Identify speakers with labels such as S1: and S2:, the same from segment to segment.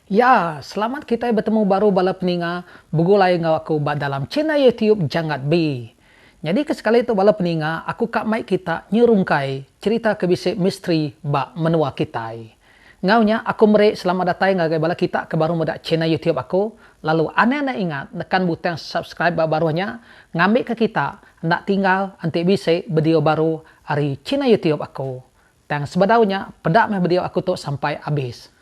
S1: Ya, selamat kita bertemu baru bala peninga begulai ngau aku dalam channel YouTube Jangat B. Jadi kesekali itu bala peninga aku kak mai kita nyerungkai cerita kebisik misteri bak menua kita. Ngaunya aku merek selamat datang ngagai bala kita ke baru muda channel YouTube aku. Lalu ane ingat tekan butang subscribe bak barunya ngambil ke kita nak tinggal anti bisik video baru hari channel YouTube aku. Dan sebadaunya pedak meh video aku tu sampai habis.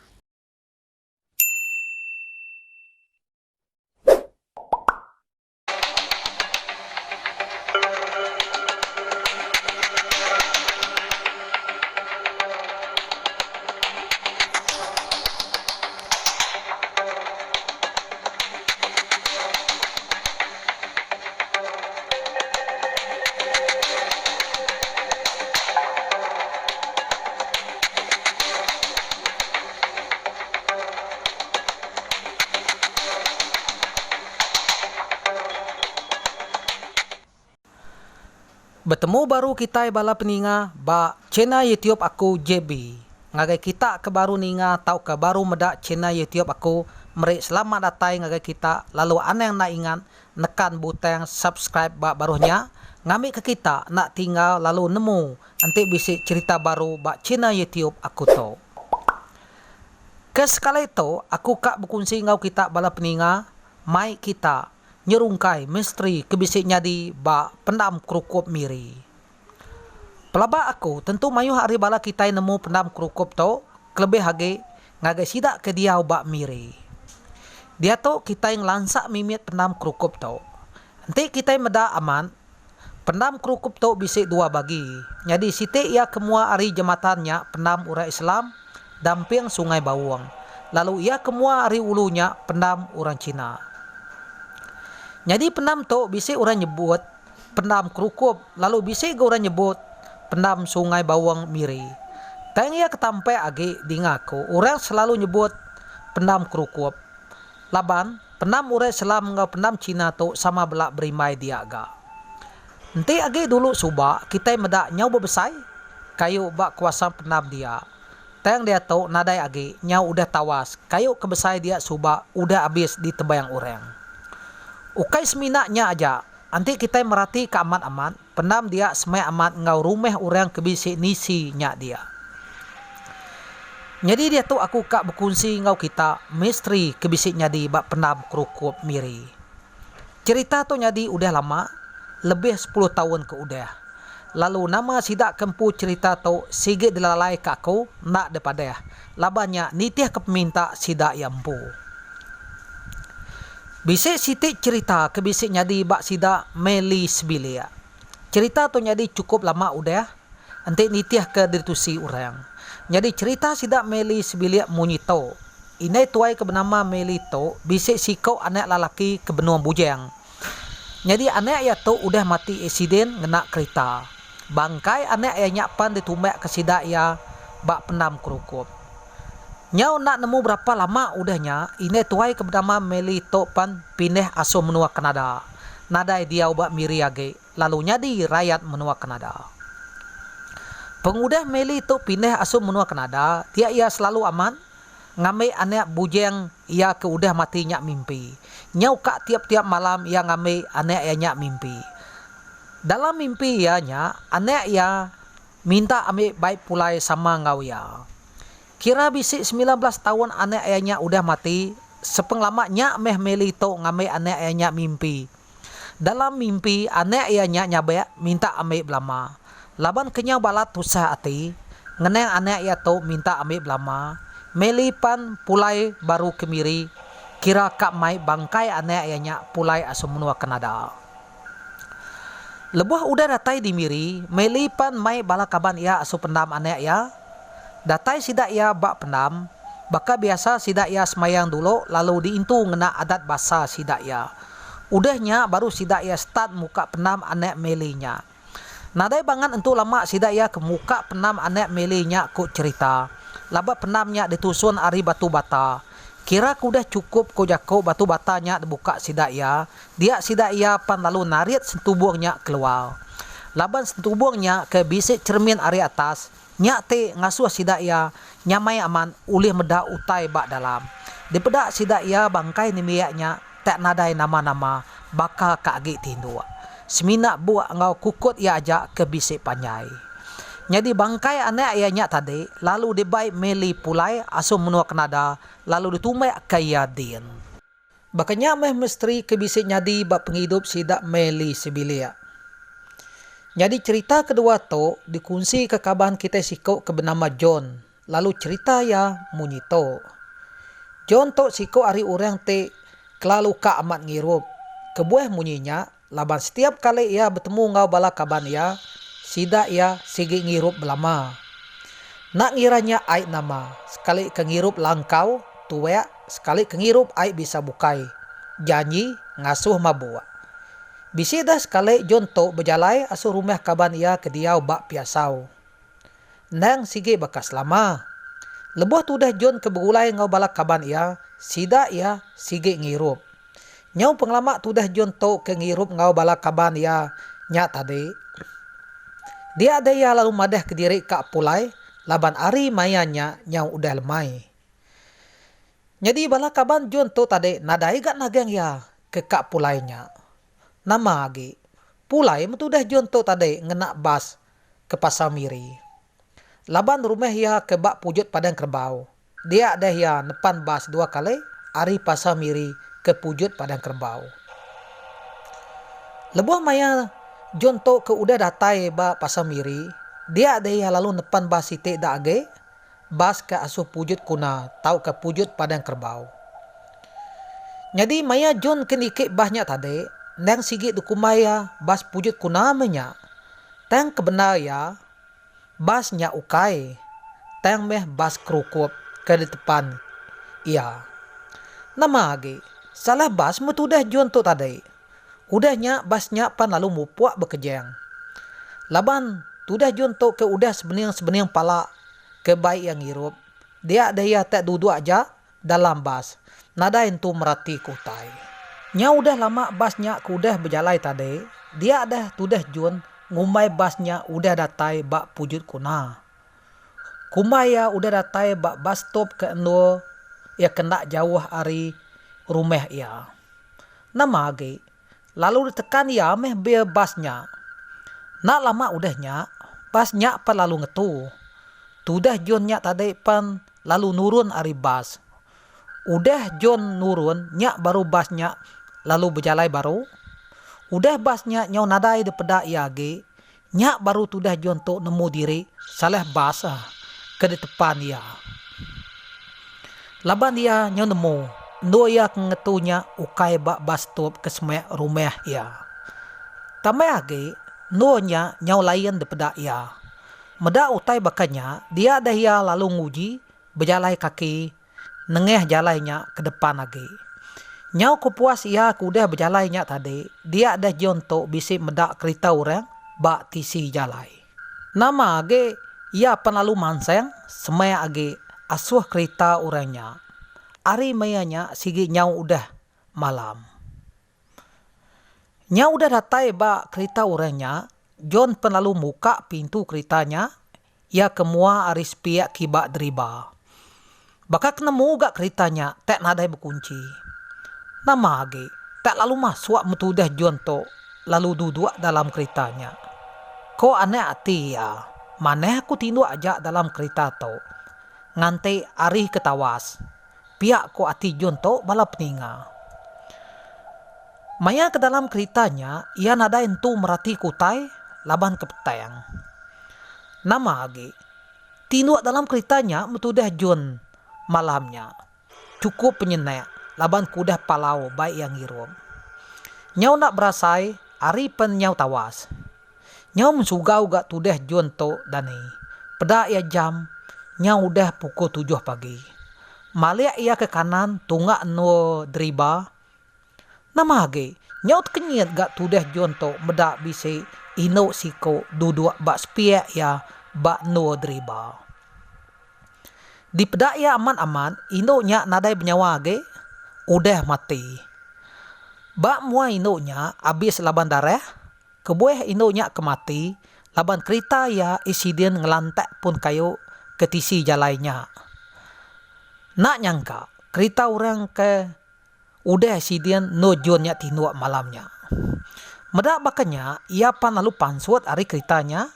S1: Bertemu baru kita bala peninga ba channel YouTube aku JB. Ngagai kita ke baru ninga tau ke baru medak channel YouTube aku merek selamat datang ngagai kita lalu aneh nak ingat nekan butang subscribe ba barunya ngambil ke kita nak tinggal lalu nemu nanti bisik cerita baru ba channel YouTube aku tu. Ke sekali itu aku kak berkongsi ngau kita bala peninga mai kita nyerungkai misteri kebisik nyadi ba pendam kerukup miri. Pelaba aku tentu mayu hari bala kita nemu pendam kerukup tu kelebih hage ngagai sidak ke dia ba miri. Dia tu kita yang lansak mimit pendam kerukup tu. Nanti kita meda aman pendam kerukup tu bisik dua bagi. Jadi siti ia kemua hari jematannya pendam orang Islam damping Sungai Bawang. Lalu ia kemua hari ulunya pendam orang Cina. Jadi pendam tu bisik orang nyebut pendam kerukup, lalu bisik orang nyebut pendam Sungai Bawang miri. Tang ia ketampai agi dingaku, orang selalu nyebut pendam kerukup. Laban pendam orang Islam ngau pendam Cina tu sama belak berimai dia aga. Nanti agi dulu suba kita medak nyau berbesai kayu bak kuasa pendam dia. Tang dia tu nadai agi nyau udah tawas kayu kebesai dia suba udah habis di tebayang orang. Ukai seminaknya aja. Nanti kita merhati ke aman-aman. Pendam dia semai aman ngau rumah orang kebisik nisi nyak dia. Jadi dia tu aku kak berkongsi ngau kita misteri kebisik nyadi bak pendam kerukup miri. Cerita tu nyadi udah lama. Lebih 10 tahun ke udah. Lalu nama sidak kempu cerita tu sigit dilalai ke aku nak daripada. Labanya nitiah kepeminta sidak yampu. Bisik sitik cerita ke bisik nyadi bak sida meli sebilia. Cerita tu nyadi cukup lama udah. Nanti nitiah ke ditusi orang. Jadi cerita sida meli sebilia munyito. Inai tuai ke bernama meli tu bisik sikau anak lalaki ke benua bujang. Jadi anak ya tu udah mati eksiden ngena kereta. Bangkai anak ya nyapan ditumbak ke sida ya bak pendam kerukup. Nyau nak nemu berapa lama udahnya, ini tuai ke bernama Meli Topan pindah asuh menua Kanada. Nadai dia ubah miri age, lalu nyadi rakyat menua Kanada. Pengudah Meli tu pindah asuh menua Kanada, dia ia selalu aman, ngambil anak bujeng ia ke udah mati nyak mimpi. Nyau kak tiap-tiap malam ia ngambil anak ia nyak mimpi. Dalam mimpi ianya, anak ia minta ambil baik pulai sama ngau ya. Kira bisik 19 tahun anak ayahnya udah mati. Sepenglamanya meh Meli tu ngambil anak ayahnya mimpi. Dalam mimpi anak ayahnya nyabek minta ambil belama. Laban kenyau balat tusah hati. Ngeneng anak ayah tu minta ambil belama. Meli pan pulai baru kemiri. Kira kak mai bangkai anak ayahnya pulai asuh menua Kanada. Lebuh udah datai di miri. Meli pan mai balakaban ia asuh pendam anak ayah. Datai sidak ia bak pendam, baka biasa sidak ia semayang dulu lalu diintu ngena adat basa sidak ia. Udahnya baru sidak ia start muka pendam anak melinya. Nadai bangan entu lama sidak ia ke muka pendam anak melinya ku cerita. Laba pendamnya ditusun ari batu bata. Kira kudah cukup ko jako batu batanya dibuka sidak ia. Dia sidak ia pan lalu narit sentubuhnya keluar. Laban sentubuhnya ke bisik cermin ari atas. Nyak te ngasuh sidak ya nyamai aman ulih meda utai bak dalam. Dipeda sida ia bangkai ni miaknya tak nadai nama-nama bakal kaagi tindua. Semina buat ngau kukut ia ajak ke bisik panyai. Jadi bangkai anak ianya tadi lalu dibai meli pulai asu menua kenada lalu ditumai ke ia din. Bakanya meh misteri ke bisik nyadi bak penghidup sidak meli sibilia. Jadi cerita kedua tu dikunci ke kaban kita sikau ke bernama John. Lalu cerita ya munyito. John tu sikau ari orang te kelalu ka amat ngirup. Kebuah munyinya laban setiap kali ia bertemu ngau bala kaban ia sida ia sigi ngirup belama. Nak ngiranya ai nama. Sekali ke ngirup langkau tuwek, sekali ke ngirup ai bisa bukai. Janji ngasuh mabua. Bisi dah sekali John tu berjalai asuh rumah kaban ia ke diau bak piasau. Nang sigi bekas lama. Lebuh tu dah John ke berulai ngau bala kaban ia, sida ia sigi ngirup. Nyau pengelama tu dah John tu ke ngirup ngau bala kaban ia nyak tadi. Dia ada ia lalu madah ke diri kak pulai, laban ari mayanya nyau udah lemai. Jadi bala kaban John tu tadi nadai gak nageng ya ke kak pulainya. Nama lagi. Pulai metu dah John tu tadi ngenak bas ke pasar miri. Laban rumah ia ke bak pujut padang kerbau. Dia ada ia nepan bas 2 kali, ari pasar miri ke pujut padang kerbau. Lebuh maya John tu ke udah datai ba pasar miri, dia ada ia lalu nepan bas sitik dak age, bas ke asuh pujut kuna, tau ke pujut padang kerbau. Jadi maya John kenikik bahnya tadi, nang sigit dukumaya bas pujut kuna menya. Tang kebenar ya, basnya ukai, tang meh bas kerukup ke di depan. Iya. Nama lagi, salah bas metu dah John tu tadi. Udahnya basnya pan lalu mupuak bekejeng. Laban tudah John tu ke udah sebening pala ke baik yang hirup. Dia ada ya tak duduk aja dalam bas. Nada itu merati kutai. Nya udah lama basnya ku udah berjalai tadi. Dia ada tudah John ngumai basnya udah datai bak pujut kuna. Kumaya udah datai bak bas stop ke endo ya kena jauh ari rumah ia. Nama lagi. Lalu ditekan ya meh be basnya. Nak lama udahnya, basnya pan lalu ngetu. Tudah John nyak tadi pan lalu nurun ari bas. Udah John nurun nyak baru basnya lalu berjalai baru. Udah basnya nyau nadai de peda iage. Nyak baru tudah John tu nemu diri salah basa ke di depan ya. Laban dia nyau nemu. Ndo ia ngetunya ukai bak bas stop ke semek rumah ia. Tamai age, ndo nya nyau lain daripada ia. Meda utai bakanya, dia ada ia lalu nguji, berjalai kaki, nengeh jalainya ke depan age. Nyau kupuas ia kudah berjalainya tadi, dia ada jonto bisi meda kereta orang, bak tisi jalai. Nama age, ia penalu manseng, semek age, asuh kereta orangnya. Ari mayanya sigi nyau udah malam. Nyau udah datai ba kereta orangnya, John penalu muka pintu keretanya, ia kemua ari spiak kibak deriba. Baka kenemu gak keretanya, tak nadai berkunci. Nama age, tak lalu masuk metudah John to, lalu duduk dalam keretanya. Ko aneh hati ya, maneh aku tindu aja dalam kereta to. Ngantai ari ketawas. Pihak ko ati John to balap ninga. Maya ke dalam keretanya, ia nada entu merati kutai, laban ke petang. Nama lagi, tindu dalam keretanya metudah John malamnya. Cukup penyenek, laban kudah palau baik yang hirum. Nyau nak berasai, ari pen nyau tawas. Nyau mensugau gak tudah John to dani. Peda ia jam, nyau udah pukul 7 pagi. Malia ia ke kanan, tunggak no deriba. Nama lagi, nyaut kenyit gak tudah John to medak bisi ino siko duduk bak spiak ya bak no deriba. Di pedak ya aman-aman, ino nya nadai bernyawa lagi, udah mati. Bak mua ino nya abis laban darah, kebuah ino nya kemati, laban kereta ya isiden ngelantak pun kayu ketisi jalainya. Nak nyangka, kerita orang ke udah sidian no jonnya tinuak malamnya. Medak bakanya ia pan lalu pansut ari keritanya.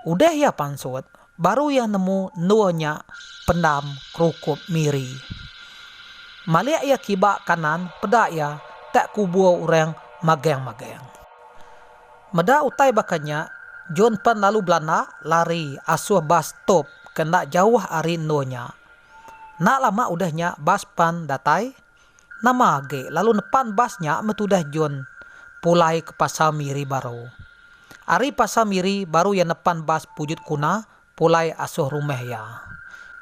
S1: Udah ya pansut, baru yang nemu nuanya pendam kerukup miri. Maliak ia kibak kanan, pedak ya tak kubuah orang mageng-mageng. Medak utai bakanya, John pan lalu belana lari asuh bas stop kena jauh ari nuanya. Nak lama udahnya bas pan datai, nama age lalu nepan basnya metudah John pulai ke pasar miri baru. Ari pasar miri baru yang nepan bas pujut kuna pulai asuh rumah ya.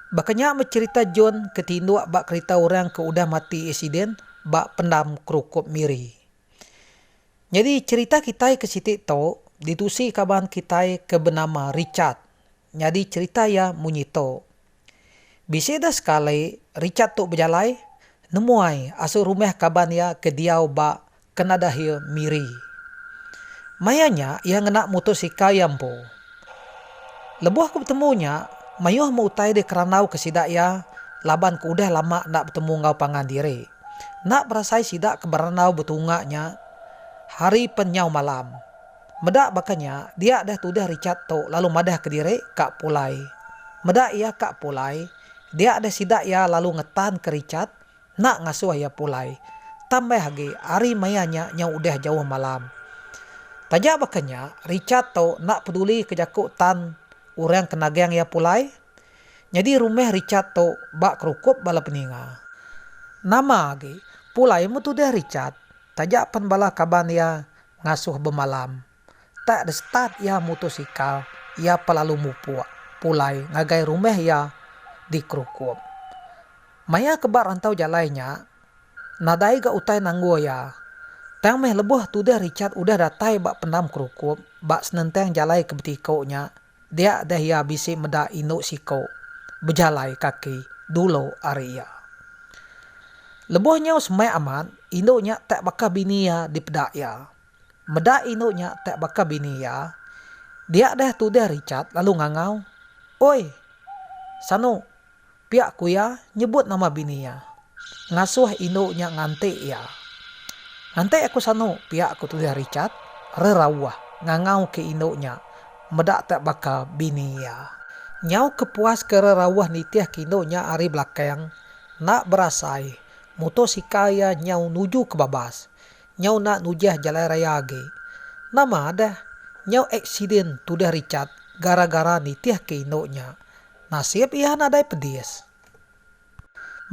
S1: Bakanya mencerita John ketinduk bak kereta orang ke udah mati insiden bak pendam kerukup miri. Jadi cerita kita ke sitik to ditusi kaban kita ke bernama Richard. Jadi cerita ya munyito. Bisa dah sekali Richard tu berjalai nemuai asuh rumah kaban ya ke diau bak kena dahil miri. Mayanya ia ngena motosikal yang po. Lebuh aku bertemunya, mayuh mau utai de keranau ke sidak ya, laban ku udah lama nak bertemu ngau pangan diri. Nak berasai sidak ke beranau betungaknya, hari penyau malam. Medak bakanya, dia dah tudah Richard to lalu madah ke diri kak pulai. Medak ia kak pulai, dia ada sidak ya lalu ngetan ke Richard, nak ngasuh ya pulai. Tambah lagi, hari mayanya yang udah jauh malam. Tajak bakanya, Richard to nak peduli kejakuk tan orang kenagang ya pulai. Jadi rumah Richard to bak kerukup bala peninga. Nama lagi, pulai mutu dah Richard. Tajak pan bala kaban ya ngasuh bemalam. Tak ada start ya motosikal, ya pelalu mupuak. Pulai ngagai rumah ya di kerukup. Maya kebar rantau jalainya, nadai ga utai nanggo ya. Tang meh lebuh tudah Richard udah datai bak pendam kerukup, bak senenteng jalai ke betikaunya. Dia dah ya bisi meda inuk siko, berjalai kaki dulu area. Lebuhnya semai aman, inuknya tak bakal bini ya di pedak ya. Meda inuknya tak bakal bini ya. Dia dah tudah Richard lalu ngangau, "Oi, Sanu, pihak ku ya nyebut nama bini ya. Ngasuh inuknya ngantik ya. Ngantik aku Sanu, pihak ku tudah Richard, rerawah ngangau ke inuknya. Medak tak bakal bini ya." Nyau kepuas kererawah nitiah kinuknya ari belakang, nak berasai, motosikal ya nyau nuju ke babas. Nyau nak nujah jalan raya age. Nama ada, nyau eksiden tudah Richard, gara-gara nitiah ke inuknya. Nasib ia nadai pedis.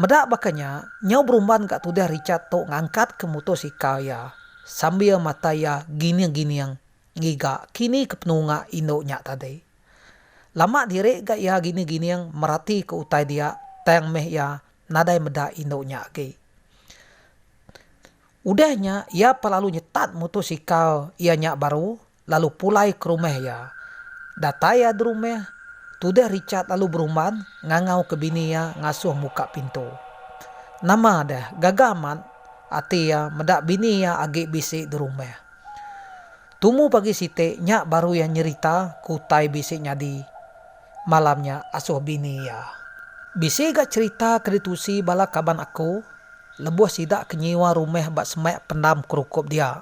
S1: Medak bakanya, nyau berumban kat tudah Richard to ngangkat ke motosikal ya. Sambil mata ya gini-gini yang ngiga kini ke penunga inuknya tadi. Lama direk gak ya gini-gini yang merati ke utai dia tayang meh ya nadai meda inuknya ke. Udahnya ia pelalu nyetat motosikal ianya baru lalu pulai ke rumah ya. Dataya di rumah, tudah Richard lalu berumban ngangau ke bini ya ngasuh muka pintu. Nama dah gagaman ati ya medak bini ya agak bisik di rumah. Tumu pagi site nyak baru yang nyerita kutai bisiknya di malamnya asuh bini ya. Bisik gak cerita keditusi bala kaban aku, lebuh sidak kenyiwa rumah bak semak pendam kerukup dia.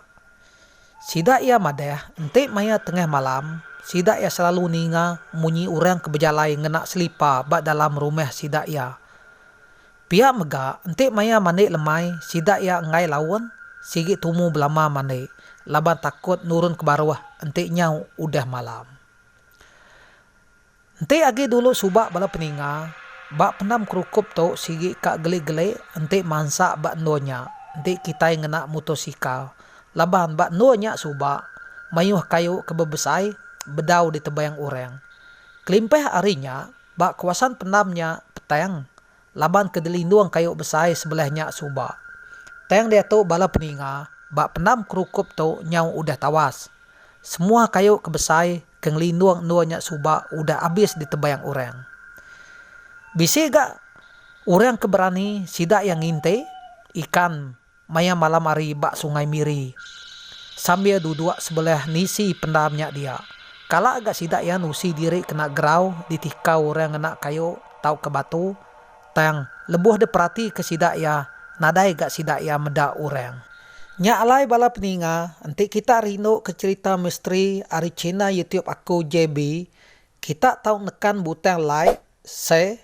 S1: Sidak ia madah, entik maya tengah malam, sidak ia selalu ninga munyi orang kebejalai ngenak selipa bak dalam rumah sidak ia. Pihak mega, entik maya manik lemai, sidak ia ngai lawan, sigit tumu belama manik, laban takut nurun ke bawah, entik nyau udah malam. Entik agi dulu subak bala peninga, bak pendam kerukup tu sigi kak gele-gele entik mansak bak nonya, entik kita yang ngenak motosikal. Laban bak nonya subak, mayuh kayu kebebesai, bedau di tebayang orang. Kelimpeh arinya, bak kawasan pendamnya petang, laban kedelindung kayu besai sebelahnya subak. Tayang dia tu bala peninga, bak pendam kerukup tu nyau udah tawas. Semua kayu kebesai, kengelindung nonya subak udah habis di tebayang orang. Bisa gak orang keberani sidak yang nginte ikan maya malam hari bak sungai miri sambil duduk sebelah nisi pendamnya dia. Kala agak sidak ya nusi diri kena gerau ditikau orang kena kayu tau ke batu tang lebuh de perhati ke sidak ya, nadai gak sidak ya meda urang. Nya alai bala peninga, nanti kita rindu ke cerita misteri ari channel YouTube aku JB. Kita tahu nekan butang like, share,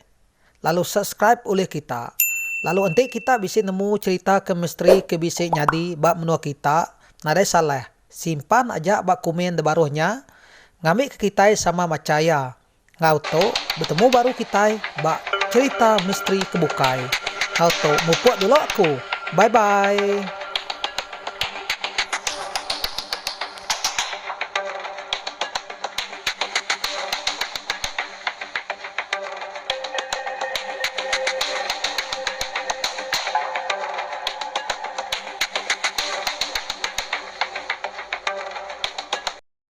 S1: lalu subscribe oleh kita. Lalu nanti kita bisa nemu cerita ke misteri ke bisa nyadi bak menua kita. Nadai salah, simpan aja bak komen de baruhnya. Ngambil ke kita sama macaya. Ngauto bertemu baru kita bak cerita misteri kebukai. Ngauto mupuak dulu aku. Bye bye.